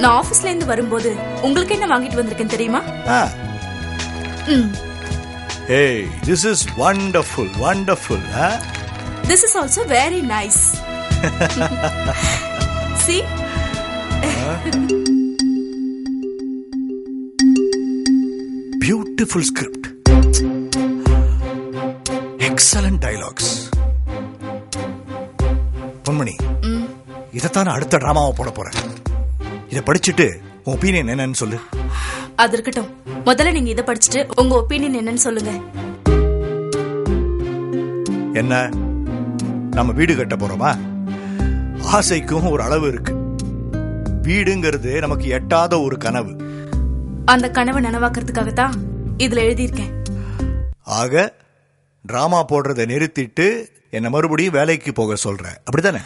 நான் ஆபீஸ்ல இருந்து வரும்போது உங்களுக்கு என்ன வாங்கிட்டு வந்திருக்கேன் தெரியுமா? Hey, this is wonderful, wonderful, huh? This is also very nice. See? Beautiful script. Excellent dialogues. பொன்மணி, இதைத்தான் அடுத்த டிராமாவை போட போறேன். இதை படிச்சுட்டு உன் ஒப்பீனியன் என்னன்னு சொல்லு. அது இருக்கட்டும், முதல்ல நீங்க இதை படிச்சுட்டு உங்க ஒப்பீனியன் என்னன்னு சொல்லுங்க. என்ன, நம்ம வீடு கட்ட போறோமா? ஆசைக்கும் ஒரு அளவு இருக்கு. வீடுங்கிறது நமக்கு எட்டாத ஒரு கனவு. அந்த கனவை நனவாக்குறதுக்காகத்தான் இதுல எழுதியிருக்கேன். ஆக டிராமா போடுறதை நிறுத்திட்டு என்ன மறுபடியும் வேலைக்கு போக சொல்ற, அப்படித்தானே?